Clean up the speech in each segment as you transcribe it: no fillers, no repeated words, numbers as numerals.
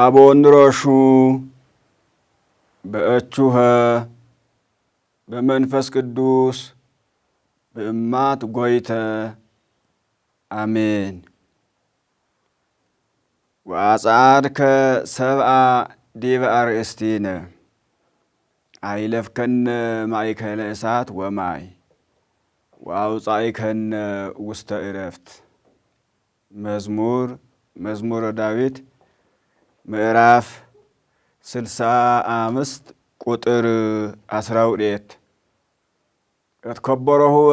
ባቦንሮሹ በእቹኸ በመንፈስ ቅዱስ በእማት ጎይተ አሜን። ወአጽአድከ ሰብአ ዲበ አርእስቲነ አይለፍከነ ማእከለ እሳት ወማይ ወአውጻእከነ ውስተ ዕረፍት። መዝሙረ ዳዊት ምዕራፍ 65 ቁጥር 12 እትከበረሁወ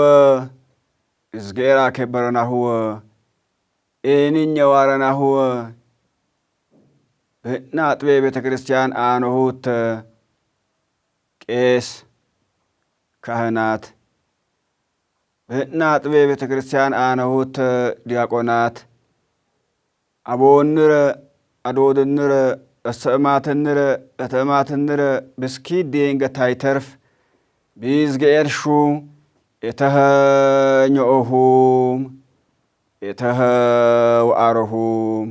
እዝጌራ ከበረናሁወ ኤኒኝ ዋረናሁወ በህና አጥቤ ቤተ ክርስቲያን አነሁት ቄስ ካህናት በህና አጥቤ ቤተ ክርስቲያን አነሁት ዲያቆናት አቦንረ አዶድንረ እሰማትንረ እተማትንረ ብስኪት ዴንገታይተርፍ ቢዝጌርሹ የተኸኘኦሁም የተኸውአረሁም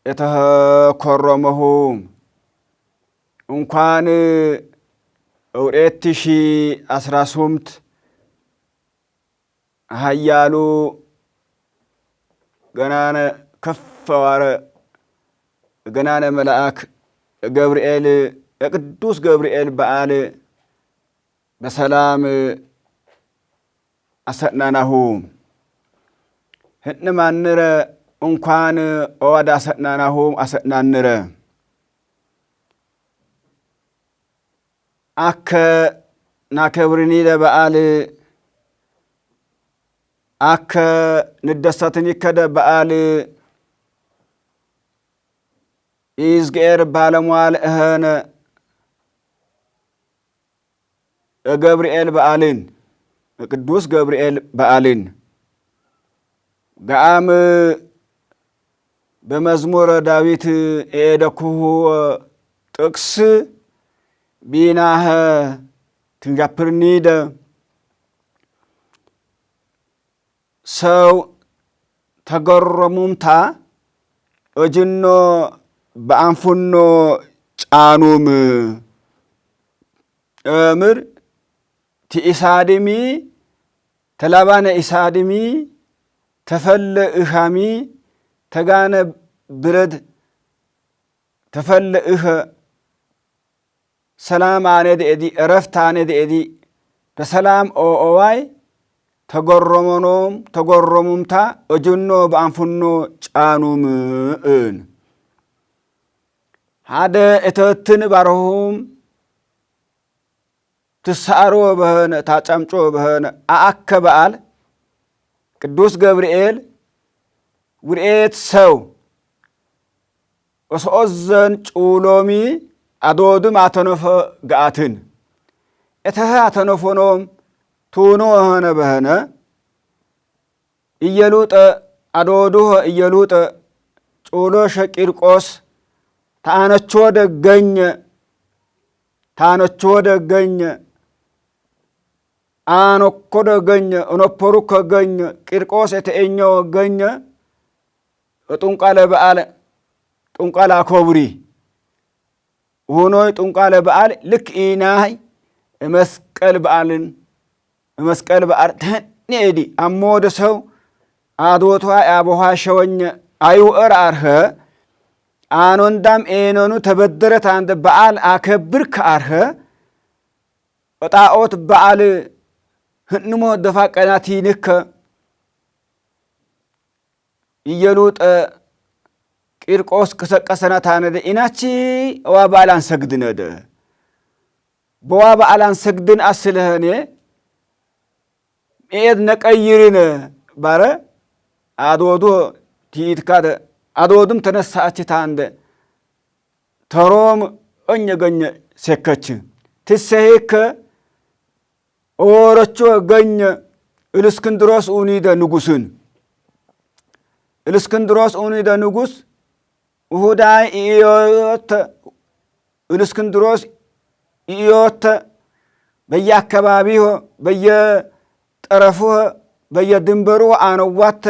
የተኸኮረመሁም እንኳን 2018 ሀያሉ ገናነ ከፈዋረ ገናነ መልአክ ገብርኤል የቅዱስ ገብርኤል በዓል በሰላም አሰጥናናሁ ህንማንረ እንኳን ኦዋዳ አሰጥናናሁ አሰጥናንረ አከ ናከብርኒ ለበዓል አከ ንደሰትኒ ከደ በዓል ይዝጌር ባለሟል እኸነ ገብርኤል በዓልን ቅዱስ ገብርኤል በዓልን ገአም በመዝሙረ ዳዊት ኤደኩሁ ጥቅስ ቢናኸ ትንጃፕርኒደ ሰው ተገረሙምታ እጅኖ በአንፉኖ ጫኑም እምር ቲኢሳድሚ ተላባነ ኢሳድሚ ተፈለ እኻሚ ተጋነ ብረድ ተፈለ እኸ ሰላም አነ ደኤዲ እረፍት አነ ደኤዲ በሰላም ኦዋይ ተጎረሞኖም ተጎረሙምታ እጅኖ በአንፉኖ ጫኑም እን ሃደ እተትን ባረሁም ትሳሮ በህነ ታጫምጮ በህነ አአከ በዓል ቅዱስ ገብርኤል ውርኤት ሰው ወሰኦዘን ጩሎሚ አዶድም አተነፈ ገአትን እተህ አተነፎኖም ቱኖ ሆነ በህነ እየሉጠ አዶዱህ እየሉጠ ጩሎሸ ቂርቆስ ታነቾ ደገኘ አኖኮ ደገኘ እኖፖሩ ከገኘ ቂርቆስ የተእኘው ገኘ ጡንቃለ በዓል ጡንቃለ አኮብሪ ሆኖይ ጡንቃለ በዓል ልክ ኢናይ መስቀል በዓል ተኔዲ አሞደ ሰው አዶቷ ያቦሃ ሸወኘ አይውር አርኸ አኖንዳም ኤኖኑ ተበደረት አንደ በዓል አከብር ከአርኸ ወጣኦት በዓል ህንሞ ደፋ ቀናቲንከ እየሉጠ ቂርቆስ ከሰቀሰና ታነደ ኢናቺ ዋ በዓል አንሰግድነደ በዋ በዓል አንሰግድን አስለህኔ ኤድ ነቀይርነ ባረ አዶዶ ቲትካደ አዶድም ተነሳች ታንደ ተሮም እኘገኘ ሴከች ትሰሄከ ኦረቾ ገኘ እልስክንድሮስ ኡኒደ ንጉስ እሁዳይ ኢዮተ እልስክንድሮስ ኢዮተ በየአካባቢው በየጠረፉ በየድንበሩ አነዋተ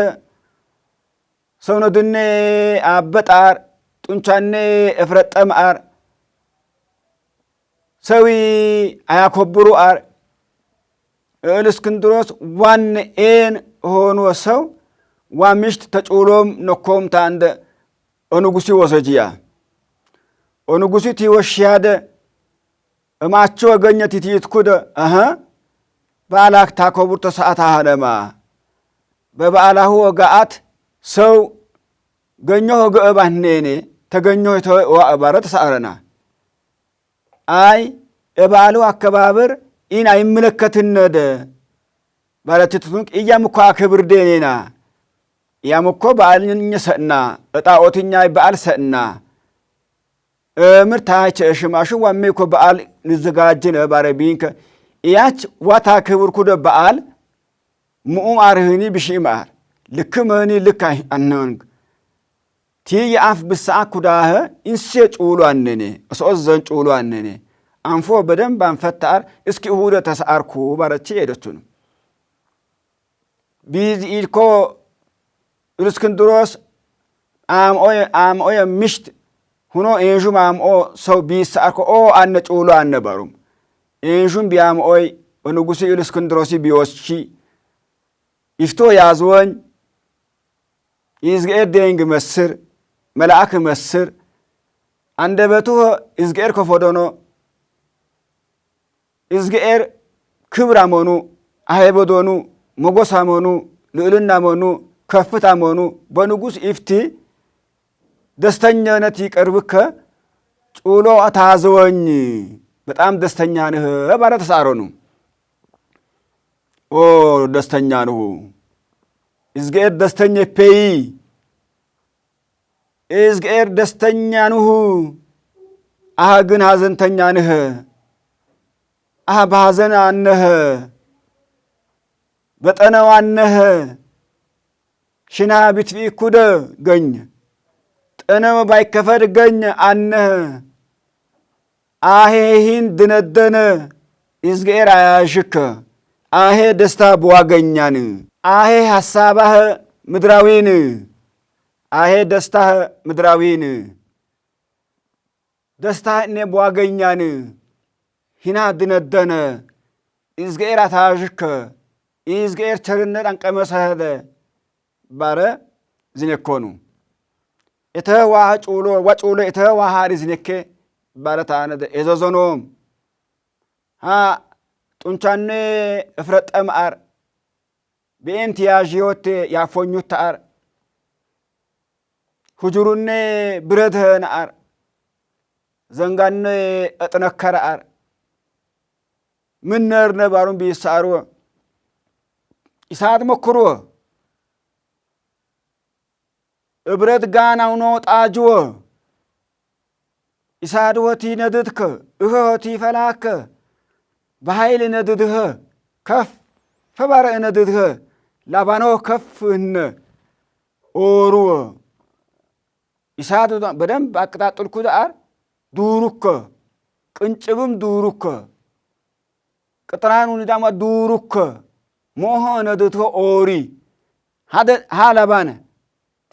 ሰውነድኔ አበጣር ጡንቻኔ እፍረጠም አር ሰዊ አያኮብሩ አር እልእስክንድሮስ ዋን ኤን ሆኖ ሰው ዋምሽት ተጩሎም ነኮም ታንደ ኦንጉሲ ወሰጂያ ኦንጉሲ ቲወሽያደ እማቾ ገኘት ይትኩደ በአላክ ታኮቡር ተሰዓት አለማ በበአላሁ ወጋአት ሰው ገኘሁ ገባህኔኔ ተገኘሁ ተዋባረ ተሳረና አይ የበአሉ አከባበር ኢን አይመለከትነደ ባለትቱን እያምኳ ክብር ደኔና ያምኮ በአልኝ ሰና እጣኦትኛ በአል ሰና ምርታች እሽማሹ ወሜኮ በአል ንዘጋጅነ ባረቢንከ ያች ዋታ ክብር ኩደ በአል ሙኡም አርህኒ ብሽማር ልክመኒ ልክ አነን ቲ ያፍ ብሳዓ ኩዳህ እንሴ ጩሉ አነኔ እሶዘን ጩሉ አነኔ አንፎ በደንብ አንፈታር እስኪ ሁደ ተሳርኩ ባረቺ ሄደቱን ቢዝ ኢልኮ እልእስክንድሮስ አምኦየ ምሽት ሁኖ ኤንዡም አምኦ ሰው ቢሳርኮ አነ ጩሉ አነበሩም ኤንዡም ቢያምኦይ በንጉሴ እልእስክንድሮስ ቢወስቺ ይፍቶ ያዝወኝ ይዝገር ደንግ መስር መልአክ መስር አንደበቱ ይዝገር ከፎዶኖ ይዝገር ክብር አመኑ አይበዶኑ ሞጎስ አመኑ ልዕልና አመኑ ከፍታ አመኑ በንጉስ ኢፍቲ ደስተኛነት ይቀርብከ ጩሎ አታዘወኝ በጣም ደስተኛ ነህ ባለ ተሳረኑ ደስተኛ ነው ይዝገር ደስተኛ ፔይ ይዝገር ደስተኛ ነው ግን ሐዘንተኛ ነህ በሐዘን አነህ በጠነው አነህ ሽና ቢትፊ ኩደ ገኝ ጠነው ባይከፈድ ገኝ አነህ አሄሂን ድነደነ ይዝገር አያሽከ አሄ ደስታ በዋገኛን አሄ ሐሳባህ ምድራዊን አሄ ደስታህ ምድራዊን ደስታህ እኔ በዋገኛን ሂና ድነደነ ይዝገር አታሽከ ይዝገር ቸርነት አንቀመሰለ ባረ ዝነኮኑ የተዋህ ጩሎ ወጩሎ የተዋህ ዝነከ ባረታነ እዘዘኖም ጡንቻኔ እፍረጠም አር በእንት ያጂዮት ያፎኙት አር ሁጁሩኔ ብረትህን አር ዘንጋኔ እጥነከረ አር ምነር ነባሩን ቢሳሩ ኢሳት ሞክሮ እብረት ጋናው ነው ጣጅወ ኢሳት ወቲ ነድትከ እሆቲ ፈላከ በኃይል ነድድህ ከፍ ፈባረ ነድድህ ላባኖ ከፍ እነ ኦሩ ኢሳት በደንብ አቀጣጥልኩ ዳር ዱሩከ ቅንጭብም ዱሩከ ቅጥራኑ ንዳማ ዱሩከ ሞሆ ነድድህ ኦሪ ሃለባነ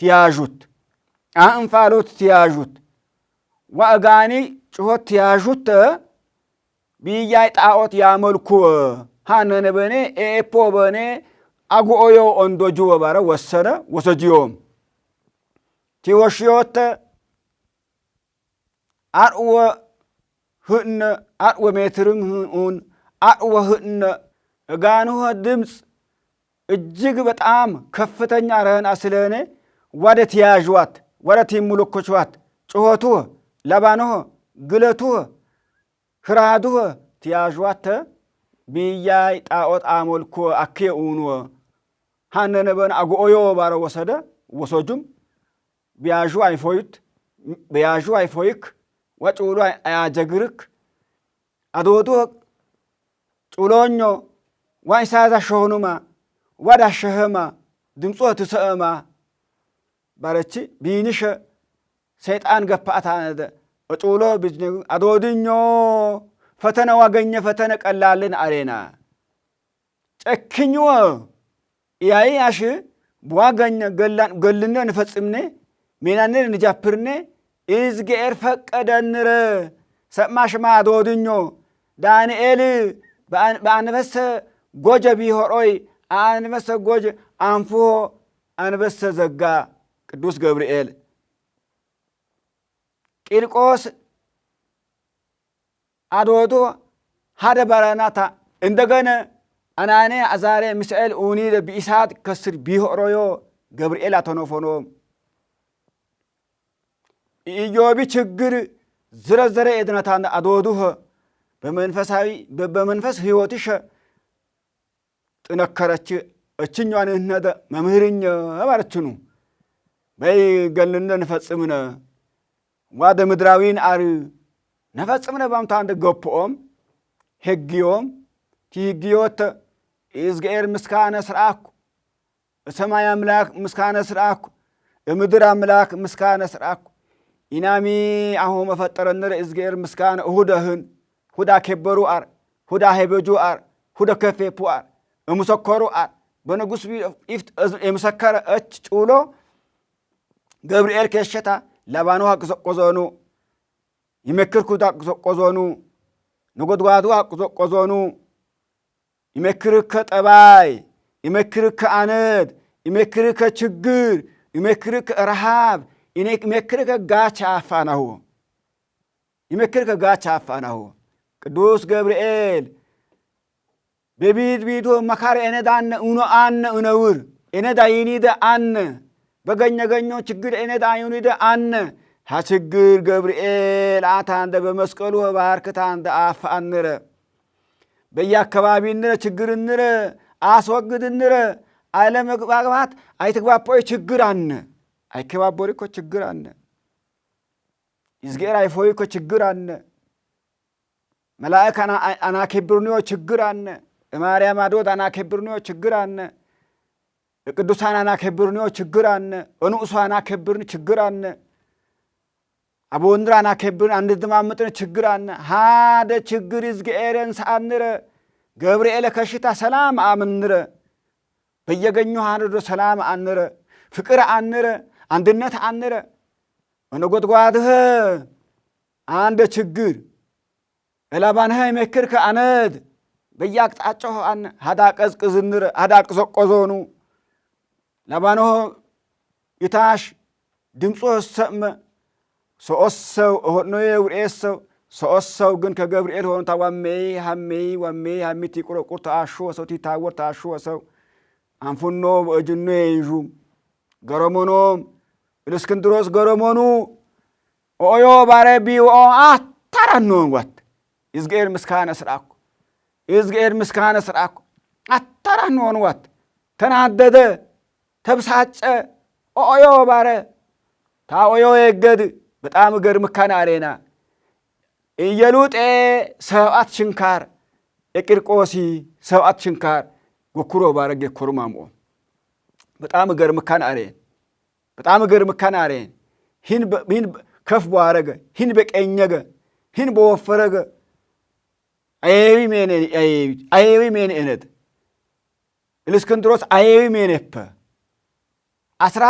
ትያዡት አንፋሎት ትያዡት ወአጋኒ ጩኸት ትያዡት ቢያይ ጣዖት ያመልኩ ሃነነ በኔ ኤፖ በኔ አጉኦዮ ondoጁ ባረ ወሰነ ወሰጂዮም ቲወሽዮት አርወ ህነ አርወ ሜትርም ሁን አርወ ህነ ጋንሁ ድምፅ እጅግ በጣም ከፍተኛ ረህና ስለኔ ወደ ትያዥዋት ወደ ትምልኮቿት ጩኸቱ ለባንሁ ግለቱ ክራዱ ትያዥዋት ቢያይ ጣዖት አመልኩ አከኡኑ ሃነነ በን አጉኦዮ ባረ ወሰደ ወሰጁም ቢያዡ አይፎይት ቢያዡ አይፎይክ ወጩሉ አያጀግርክ አዶዶ ጩሎኞ ዋይሳዛ ሾኑማ ወዳሸህማ ድምጾ ትሰማ ባረቺ ቢንሽ ሰይጣን ገፋታነ ወጩሎ ቢጅነ አዶድኞ ፈተና ዋገኘ ፈተና ቀላልን አሬና ጨክኝወ ያይያሽ በዋገኘ ገላን ገልነ ንፈጽምነ ሜናነ ንጃፕርነ إزجير فقدنر سماش ما دودنيو دانيኤል በአንበሳ ጎጀ ቢሆሮይ አንበሳ ጎጀ አንፎ አንበሳ ዘጋ ቅዱስ ገብርኤል ቂርቆስ አዶዶ ሀደ በረናታ እንደገነ አናኔ አዛሬ ሚሳኤል ኡኒ በኢሳት ከስር ቢሆሮዮ ገብርኤል አተኖፎኖ ኢዮብ ችግር ዝረዘረ እድናታን አዶዱህ በመንፈሳዊ በመንፈስ ህይወትሽ ጥነከረች እችኛን እነደ መምህርኛ አባርችኑ በይ ገልነ ነፈጽምነ ዋደ ምድራዊን አር ነፈጽምነ ባምታ አንደ ጎፖም ህግዮም ቲህግዮት ኢዝጌር ምስካነ ስራኩ ሰማይ አምላክ ምስካነ ስራኩ ምድር አምላክ ምስካነ ስራኩ ኢናሚ አሁ መፈጠረነ ኢዝጌር ምስካነ እሁደህን ሁዳ ከበሩ አር ሁዳ ሄበጁ አር ሁዳ ከፈፑ አር እምሰከሩ አር በንጉስ ኢፍት እምሰከረ እች ጩሎ ገብርኤል ከሸታ ለባኑ አቅቆዞኑ ይመክርኩ ዳቅቆዞኑ ንጎድጓዱ አቅቆዞኑ ይመክርከ ጠባይ ይመክርከ አነድ ይመክርከ ችግር ይመክርከ ረሃብ ይመክርከ ጋቻ አፋናሁ ይመክርከ ጋቻ አፋናሁ ቅዱስ ገብርኤል በቢድ ቢዶ መካር እነዳነ ኡኖ አነ ኡነውር እነዳ ይኒደ አነ በገኘገኞ ችግር እነዳ ይኒደ አነ ሀችግር ገብርኤል አታንደ በመስቀሉ ባርክታ አንደ አፋንረ በየአካባቢ እንረ ችግር እንረ አስወግድ እንረ አለመግባባት አይተግባቦይ ችግር አነ አይከባቦሪ እኮ ችግር አነ ይዝጌር አይፎይ እኮ ችግር አነ መላእክ አናከብርኒዮ ችግር አነ ማርያም አዶት አናከብርኒዮ ችግር አነ ቅዱሳን አናከብርኒዮ ችግር አነ እንኡሱ አናከብርን ችግር አነ አቦንድራ አናከብርን አንድማምጥን ችግር አነ ሃደ ችግር ይዝጌረን ሳንረ ገብርኤል ከሽታ ሰላም አምንረ በየገኙ ሃንዶ ሰላም አንረ ፍቅር አንረ አንድነት አንረ ወነጎድጓድህ አንደ ችግር እላባንህ ይመክርከ አነድ በያቅጣጫው አነ ሃዳ ቀዝቅዝንረ ሃዳ ቅዘቆዞኑ ለባኖ ይታሽ ድምጾ ሰመ ሶኦሰው ሆኖዬ ውሬሰው ሶኦሰው ግን ከገብርኤል ሆኖ ታዋሜይ ሃሜይ ሃሚቲ ቁረቁር ታሹ ሰው ቲታወር ታሹ ሰው አንፉኖ በእጅኖ ይጁ ገረሞኖም እልስክንድሮስ ገረሞኑ ኦዮ ባረቢኦ አታራኖን ወት ይዝጌር ምስካነ ስራኩ ይዝጌር ምስካነ ስራኩ አታራኖን ወት ተናደደ ተብሳጨ ኦዮ ባረ ታኦዮ የገድ በጣም ገር ምካና አሬና እየሉጤ ሰብአት ሽንካር የቂርቆሲ ሰብአት ሽንካር ጎኩሮ ባረገ ኮርማሞ በጣም ገር ምካና አሬን በጣም ገር ምካና አሬን ሂን ከፍ ባረገ ሂን በቀኘገ ሂን በወፈረገ አየዊ ሜን እነድ እልስክንድሮስ አየዊ ሜንፐ አስራ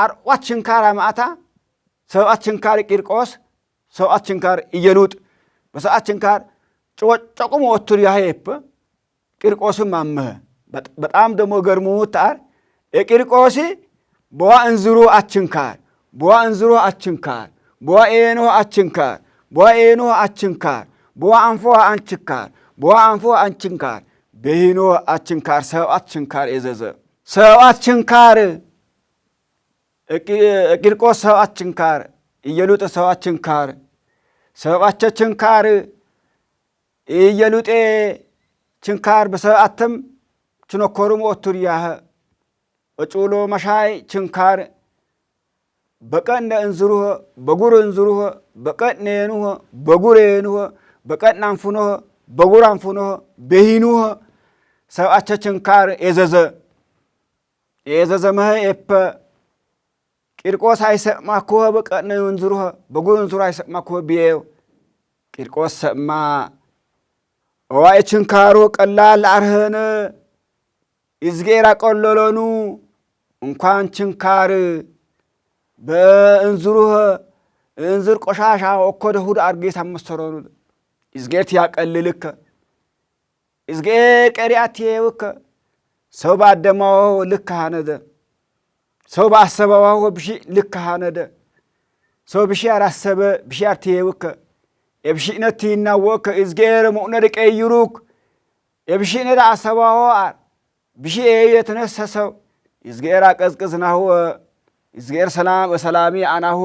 አርዋት ሽንካር አማታ ሰብአት ሽንካር ቂርቆስ ሰብአት ሽንካር እየሉጥ በሰብአት ሽንካር ጮቆሞ ወቱር ያሄፕ ቂርቆስም አመህ በጣም ደሞ ገርሙታር የቂርቆስ በዋ እንዝሩ አችንካር በዋ እንዝሩ አችንካር በዋ ኤኖ አችንካር በዋ ኤኖ አችንካር በዋ አንፎ አንችካር በዋ አንፎ አንችንካር በሂኖ አችንካር ሰብአት ሽንካር የዘዘ ሰብአት ሽንካር ቂርቆስ ሰብአት ሽንካር እየሉጥ ሰብአት ሽንካር ሰብአቸ ሽንካር እየሉጤ ሽንካር በሰብአትም ችኖኮሩም ኦቱርያህ እጩሎ መሻይ ሽንካር በቀን እንዝሩህ በጉር እንዝሩህ በቀን ኔኑህ በጉር ኔኑህ በቀን አንፉኖህ በጉር አንፉኖህ በሂኑህ ሰብአቸ ሽንካር የዘዘ መህ ኤፐ ቂርቆስ አይሰማኩህ በቀን እንዝሩህ በጉር እንዝሩህ አይሰማኩህ ቢየው ቂርቆስ ሰማ ዋይ ሽንካሮ ቀላል አርህነ ይዝጌራ ቆሎሎኑ እንኳን ሽንካር በእንዝሩህ እንዝር ቆሻሻ ወኮደ ሁድ አርጌት አመሰሮኑ እዝጌት ያቀልልከ እዝጌት ቀሪያት የውከ ሰው ባደማው ልክ ሃነደ ሰው ባሰባው ብሺ ልክ ሃነደ ሰው ብሺ አራሰበ ብሺ አርቴውከ የብሺነቲና ወከ እዝጌር ሙእነደ ቀይሩክ የብሺነደ አሰባው ብሺ የተነሰሰው እዝጌር አቀዝቅዝናሁ እዝጌር ሰላም ወሰላሚ አናሁ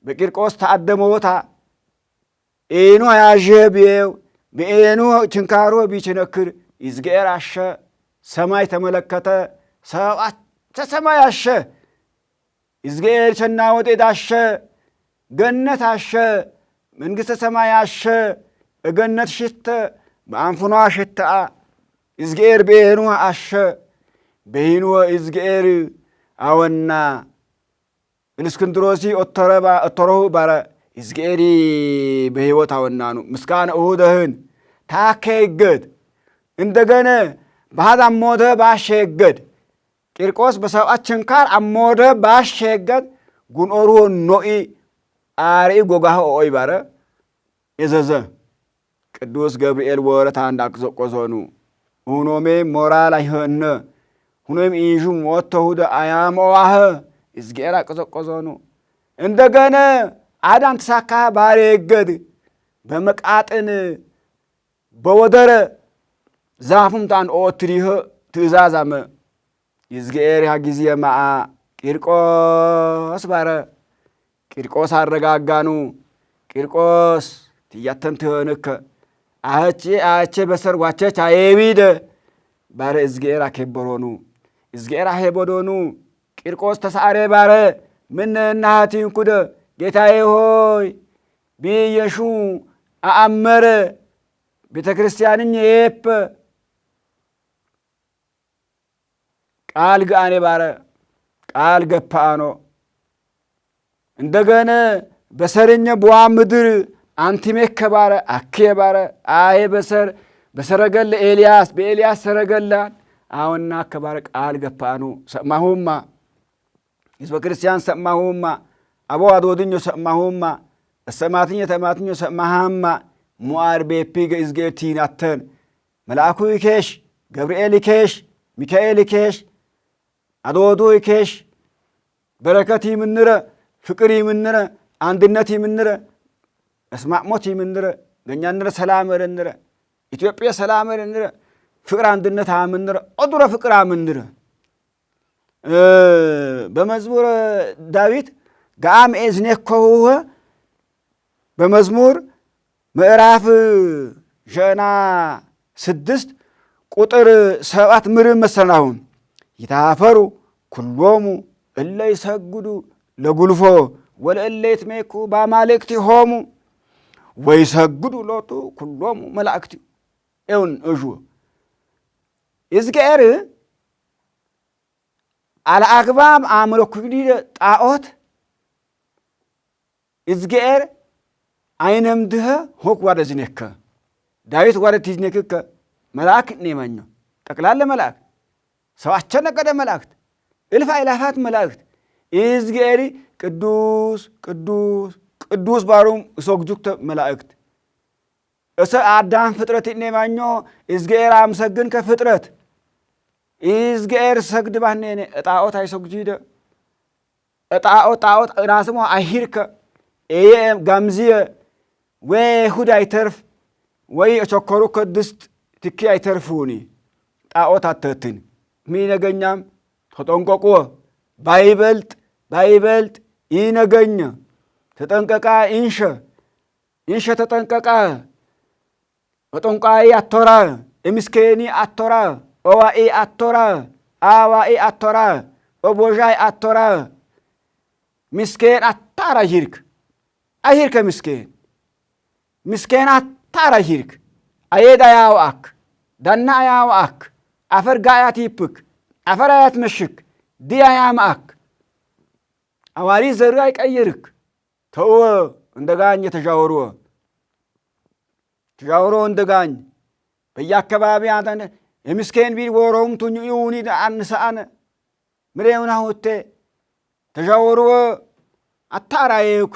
በቂርቆስ ተአደመውታ ኤኑ ያጀብየው በኤኑ ችንካሮ ቢችነክር እዝጌር አሸ ሰማይ ተመለከተ ሰባት ሰማይ አሸ እዝጌር ቸናወጤ ዳሸ ገነት አሸ መንግሥተ ሰማይ አሸ እገነት ሽተ በአንፍኗ ሽተአ እዝጌር በኤኑ አሸ በሂኑ እዝጌር አወና እንስክንድሮሲ ኦተረሁ ባረ እዝጌሪ በሕይወት አወናኑ ምስጋና እሁደህን ታከይገድ እንደገነ ባህድ አሞደ ባሸገድ ቂርቆስ በሰብአ ችንካር አሞደ ባሸገድ ጉንኦሩ ኖኢ አርኢ ጎጋህ ኦይ ባረ የዘዘ ቅዱስ ገብርኤል ወረታ እንዳቅዘቆዞኑ ሁኖሜ ሞራል አይኸነ ሁኖም ኢንሹ ሞተሁደ አያመዋህ እዝጌር አቅዘቆዞኑ እንደገነ አዳን ተሳካ ባሬ ገድ በመቃጥን በወደረ ዛፉም ታን ኦትሪህ ትእዛዛመ እዝጌር ያ ጊዜ ማአ ቂርቆስ ባረ ቂርቆስ አረጋጋኑ ቂርቆስ ትያተን ትሆንከ አቼ በሰር ዋቸች አየቢደ ባረ እዝጌር አከበሮኑ እዝጌር አሄቦዶኑ ቂርቆስ ተሳሬ ባረ ምን እናሃቲን ኩደ ጌታዬ ሆይ ቢየሹ አአመረ ቤተ ክርስቲያንን የፕ ቃል ጋኔ ባረ ቃል ገፓኖ እንደገነ በሰርኘ ቧ ምድር አንቲሜከ ባረ አኬ ባረ አይ በሰረገለ ኤልያስ በኤልያስ ሰረገላን አሁንና ከባረ ቃል ገፓኑ ሰማሁማ ህዝበ ክርስቲያን ሰማሁማ አቦ አዶድኞ ሰማሁማ እሰማትኞ ተማትኞ ሰማሃማ ሙአር ቤፒገ እዝጌር ቲናተን መልአኩ ይኬሽ ገብርኤል ይኬሽ ሚካኤል ይኬሽ አዶዱ ይኬሽ በረከት ይምንረ ፍቅር ይምንረ አንድነት ይምንረ እስማዕሞት ይምንረ ገኛንረ ሰላም ረንረ ኢትዮጵያ ሰላም ረንረ ፍቅር አንድነት አምንረ ኦዱረ ፍቅር አምንረ በመዝሙር ዳዊት ጋም ኤዝኔኮሁ በመዝሙር ምዕራፍ 6 ቁጥር 7 ምርም መሰናሁን ይታፈሩ ኩሎሙ እለ ይሰግዱ ለጉልፎ ወለእለ ይትሜኩ በአማልክቲሆሙ ወይሰግዱ ሎቱ ኩሎሙ መላእክቲ እውን እዡ እዝጌር አልአግባብ አምልኩኒ ጣዖት እዝጌር አይነምድኸ ሆክ ዋደ ዝኔከ ዳዊት ዋደ ትዝኔክከ መልአክ ኔማኞ ጠቅላለ መልአክ ሰው አቸነቀደ መላእክት እልፍ አእላፋት መላእክት እዝጌሪ ቅዱስ ቅዱስ ቅዱስ ባሩም እሶግጁክተ መላእክት እሰ አዳም ፍጥረት ኔማኞ እዝጌር አምሰግን ከፍጥረት እዝጌር ሰግድ ባኔኔ ጣዖት አይሰግጂደ ጣዖት ራስሞ አይሂርከ ኤየ ጋምዚየ ወይ ሁድ አይተርፍ ወይ ቸኮሩ ከድስት ትኪ አይተርፉኒ ጣዖት አተትን ሚነገኛም ተጠንቀቆ ባይበልጥ ይነገኛ ተጠንቀቃ ኢንሸ ተጠንቀቃ በጠንቋይ አቶራ እምስኬኒ አቶራ ኦዋኢ አቶራ አዋኢ አቶራ ኦቦዣይ አቶራ ምስኬን አታራ አይሂርከ ምስኬን አታራ ሂርክ አየዳ ያውአክ ዳና ያውአክ አፈር ጋያት ይፕክ አፈር አያት መሽክ ዲያ ያማአክ አዋሪ ዘር አይቀይርክ ተወ እንደጋኝ ተሻወሩ እንደጋኝ በየአካባቢ አንተ የምስኬን ቢል ወሮም ቱኙ ይሁኒ አንሳአነ ምሬውና ሆቴ ተሻወሩ አታራየኩ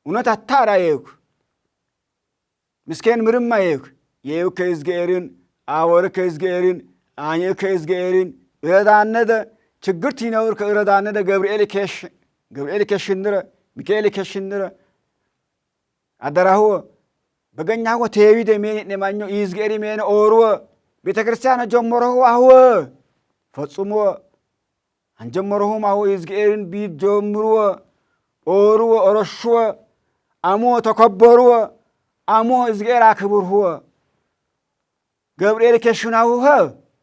እውነት አታራየኩ ምስኬን ምርማየኩ የውከ እዝጌርን አወርከ እዝጌርን አኘከ እዝጌርን ረዳነደ ችግር ቲነውር ከረዳነደ ገብርኤል ከሽንረ ሚካኤል ከሽንረ አደራሁ በገኛው ተይዊደ ሜኔማኞ ይዝጌሪ ሜነ ኦርወ ቤተክርስቲያን ጀመረው አሁ ፈጽሞ አንጀመረውም አሁ ይዝጌርን ቢጀምሩወ ኦርወ ኦረሽወ አሞ ተከበሩወ አሞ ይዝጌር አክብርሁወ ገብርኤል ከሽናውኸ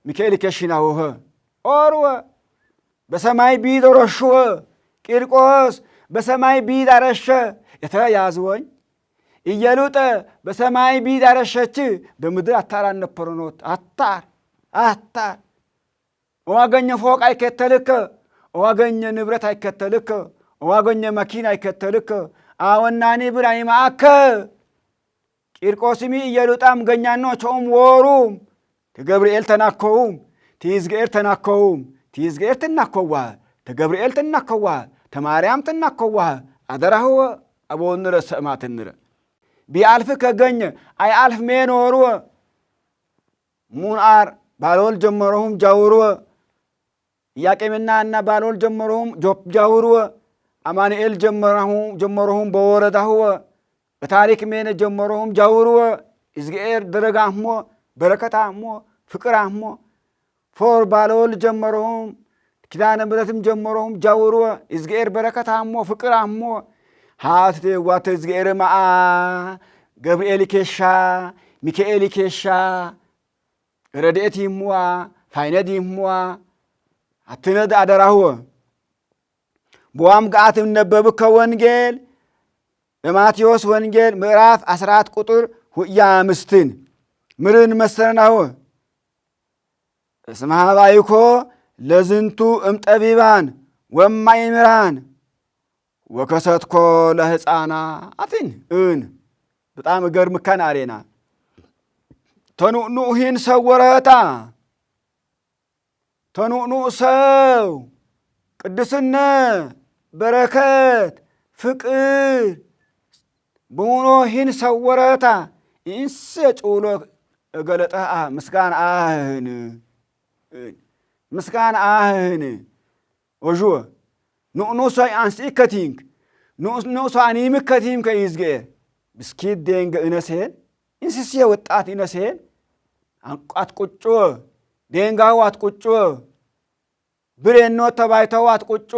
ሚካኤል ከሽናውኸ ኦርወ በሰማይ ቢድ ኦረሽወ ቂርቆስ በሰማይ ቢድ አረሸ የተያዝወኝ እየሉጠ በሰማይ ቢድ አረሸች በምድር አታር አልነበረኖት አታር ዋገኘ ፎቅ አይከተልከ ዋገኘ ንብረት አይከተልከ ዋገኘ መኪና አይከተልከ አወናኒ ብር አይማአከ ቂርቆስሚ እየሉጣም ገኛኖ ቾም ወሩም ተገብርኤል ተናከውም ትይዝጌር ተናከውም ትይዝጌር ተናከዋ ተገብርኤል ተናከዋ ተማርያም ተናከዋ አደራህወ አቦንረ ሰማትንረ ቢአልፍ ከገኘ አይ አልፍ ሜኖርወ ሙንአር ባሎል ጀመረሁም ጃውርወ ያቄምና እና ባሎል ጀመረሁም ጆፕ ጃውርወ አማኑኤል ጀመረሁም በወረዳህወ በታሪክ ሜነ ጀመረሁም ጃውርወ እዝጌር ደረጋህሞ በረከታህሞ ፍቅራህሞ ፎር ባሎል ጀመረሁም ኪዳነ ምሕረትም ጀመረሁም ጃውርወ እዝጌር በረከታህሞ ፍቅራህሞ ሃት ዋተ እዝጌር ማአ ገብርኤል ኬሻ ሚካኤል ኬሻ ረድኤት ይምዋ ፋይነድ ይምዋ አትነድ አደራህወ በዋም ገአት ነበብከ ወንጌል በማቴዎስ ወንጌል ምዕራፍ 14 ቁጥር 5 ምርን መሰናው እስመ ኀባይኮ ለዝንቱ እምጠቢባን ወማይምራን ወከሰትኮ ለሕፃናትን በጣም እገርምከን አሬና ተኑኑሂን ሰወረታ ተኑኑ ሰው ቅድስነ በረከት ፍቅር ብኖሂን ሰወረታ ኢንሰ ጩሎ እገለጠ ምስጋና አህን ወጆ ኑኑሶ አንሲ ከቲንክ ኑኑሶ አኒም ከቲም ከይዝጌር ብስኪት ደንገ እነሴን እንስሴ ወጣት እነሴን አንቋት ቁጮ ደንጋው አትቁጮ ብሬኖ ተባይተው አትቁጮ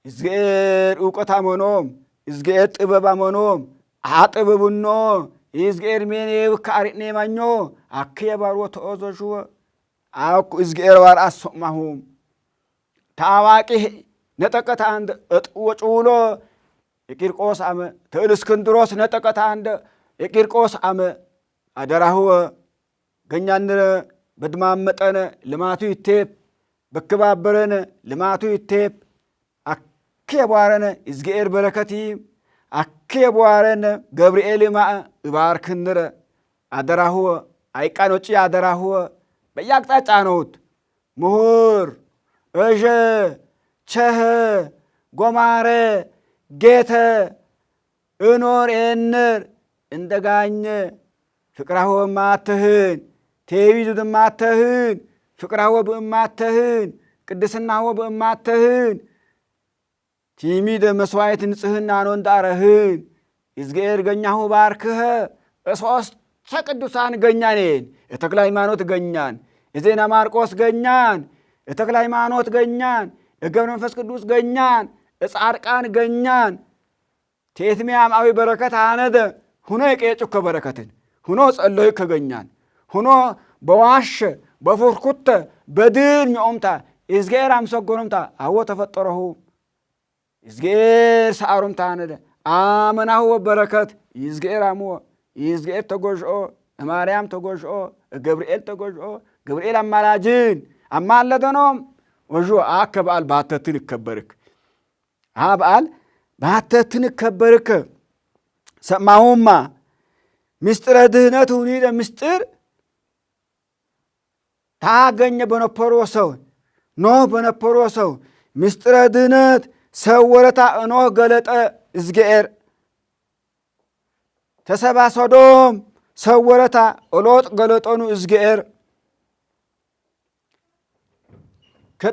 ይዝጌር ዕውቀት አመኖም ይዝጌር ጥበብ አመኖም አጥበብኖ ይዝጌር ሜኔ ካሪኔ ማኞ አክየ ባሮ ተኦዘሹ አኩ ይዝጌር ዋር አሶማሁም ታዋቂ ነጠቀታ አንድ ወጩሎ የቂርቆስ አመ ተእልስክንድሮስ ነጠቀታ አንድ የቂርቆስ አመ አደራህወ ገኛንረ በድማመጠነ ልማቱ ይቴፕ በክባበረነ ልማቱ ይቴፕ አክየ በዋረነ ይዝጌር በረከቲም አክየ በዋረነ ገብርኤል ማእ እባርክንረ አደራህወ አይቃኖጪ አደራህወ በያቅጣጫ ነውት ምሁር እዠ ቸኸ ጎማረ ጌተ እኖር ኤንር እንደጋኘ ፍቅራህወ ማተህን ቴቪዙ ድማተህን ፍቅራህወ ብእማተህን ቅድስናህወ ብእማተህን ቲሚደ መስዋዕት ንጽህና ነው እንዳረህን ይዝጌር ገኛሁ ባርክኸ በሶስት ቅዱሳን ገኛኔን የተክለ ሃይማኖት ገኛን የዜና ማርቆስ ገኛን የተክለ ሃይማኖት ገኛን የገብረ መንፈስ ቅዱስ ገኛን የጻድቃን ገኛን ቴትሜ አማዊ በረከት አነደ ሁኖ የቄጩ ከበረከትን ሁኖ ጸለዩ ከገኛን ሁኖ በዋሸ በፉርኩተ በድር ኞምታ ይዝጌር አምሰጎኖምታ አዎ ተፈጠረሁ ይዝጌር ሰዓሩምታ አነደ አመናሁ በረከት ይዝጌር አሞ ይዝጌር ተጎዥኦ ማርያም ተጎዥኦ ገብርኤል ተጎዥኦ ገብርኤል አማላጅን አማለደኖም ወጆ አከ በዓል ባተትን ይከበርክ በዓል ባተትን ይከበርክ ሰማሁማ ምስጢረ ድህነት ሁኒደ ምስጢር ታገኘ በነፈሮ ሰው ኖህ በነፈሮ ሰው ምስጢረ ድነት ሰወረታ እኖህ ገለጠ እዝጌኤር ተሰባ ሶዶም ሰወረታ ሎጥ ገለጦኑ እዝጌኤር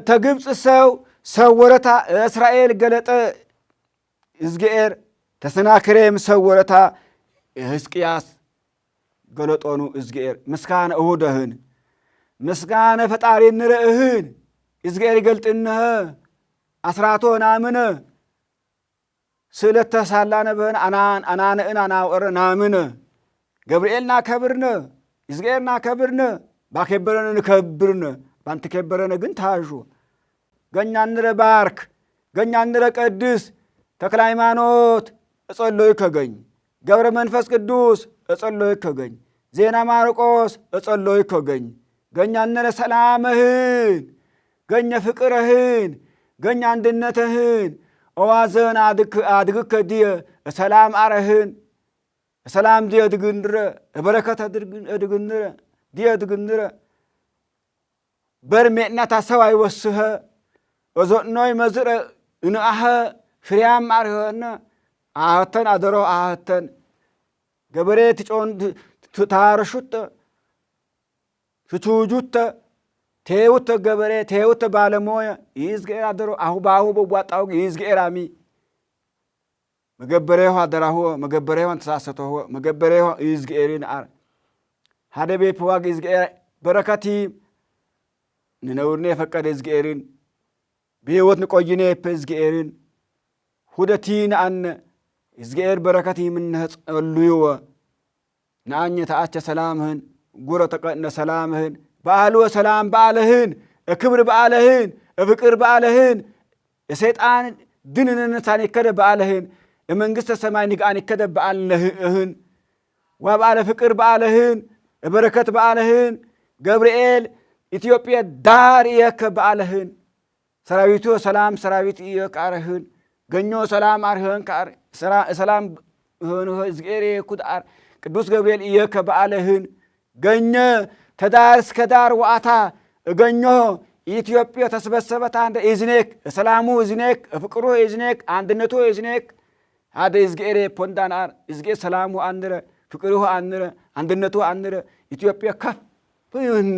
ተግብፅ ሰው ሰወረታ እስራኤል ገለጠ እዝጌኤር ተሰናክሬም ሰወረታ ሕዝቅያስ ገለጦኑ እዝጌኤር ምስካነ እሁደህን ምስጋነ ፈጣሪ ንርእህን እዝጌኤር ይገልጥንህ አስራቶ ናምነ ስእለት ተሳላነ በህን አናንእን አናውቀረ ናምነ ገብርኤልና ከብርነ እዝጌኤርና ከብርነ ባከበረነ ንከብርነ ባንተ ከበረነ ግን ታዡ ገኛንረ ባርክ ገኛንረ ቀድስ ተክለ ሃይማኖት እጸሎይ ከገኝ ገብረ መንፈስ ቅዱስ እጸሎይ ከገኝ ዜና ማርቆስ እጸሎይ ከገኝ ገኛንረ ሰላምህን ገኘ ፍቅርህን ገኛ አንድነትህን እዋዘን አድግከ ድየ ሰላም አረህን ሰላም ድየ ድግንድረ በረከት ድግንድረ ድየ ድግንድረ በርሜእናታ ሰው አይወስኸ እዞኖይ መዝረ እንአኸ ፍሬያም አርኸነ አህተን አደሮ አህተን ገበሬ ትጮን ታርሹተ ትቹጁተ ቴውተ ገበሬ ቴውተ ባለሞያ ይዝጌር አደሮ አሁ ባሁ በዋጣው ይዝጌራሚ መገበሬው አደራሁ መገበሬው ተሳሰተው መገበሬው ይዝጌሪን አር ሀደቤ ፖዋግ ይዝጌር በረከቲ ንነውርኔ ፈቀደ ይዝጌሪን በህይወት ንቆይኔ ይዝጌሪን ሁደቲን አነ ይዝጌር በረከቲ ምንጸልዩወ ናኘ ተአቸ ሰላምህን ጉረ ተቀነ ሰላምህን በዓልወ ሰላም በዓለህን ክብር በዓለህን ፍቅር በዓለህን የሰይጣን ድንንነታን ይከደ በዓለህን የመንግሥተ ሰማይ ንግአን ይከደ በዓለህን ወበዓለ ፍቅር በዓለህን በረከት በዓለህን ገብርኤል ኢትዮጵያ ዳር የከ በዓለህን ሰራዊቱ ሰላም ሰራዊት የቃረህን ገኞ ሰላም አርህን ቃር ሰላም ህን እዝጌር የኩዳር ቅዱስ ገብርኤል የከ በዓለህን ገኘ ተዳር እስከ ዳር ዋአታ እገኞ ኢትዮጵያ ተሰበሰበታ እንደ ኢዝኔክ ሰላሙ ኢዝኔክ ፍቅሩ ኢዝኔክ አንድነቱ ኢዝኔክ አደ እዝጌር ፖንዳናር እዝጌ ሰላሙ አንረ ፍቅሩ አንረ አንድነቱ አንረ ኢትዮጵያ ከፍ ይሁን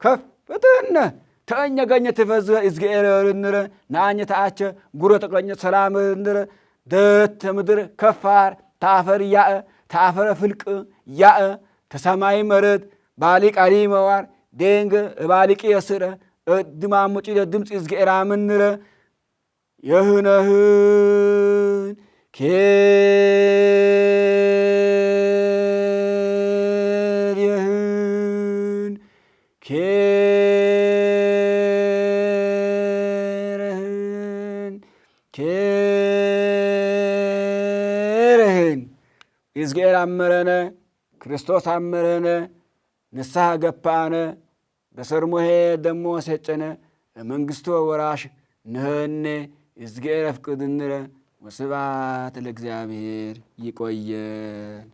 ከፍ በተነ ተኛ ገኘ ተፈዘ እዝጌር እንረ ናኘ ተአቸ ጉሮ ተቀኘ ሰላም እንረ ደት ምድር ከፋር ታፈር ያእ ታፈረ ፍልቅ ያእ ተሰማይ መረድ ባሊቅ አሊ መዋር ደንገ ባሊቅ የስረ ድማሙጪ ድምጽ እዝጌራ ምንረ የህነህን ኬር የህን ኬርህን ኬርህን እዝጌር አመረነ ክርስቶስ አመረነ ንስሐ ገፓነ በሰርሞሄ ደሞ ሰጨነ መንግሥቶ ወራሽ ንህነ እዝጌር አፍቅድንረ ወስብሐት ለእግዚአብሔር። ይቆየን።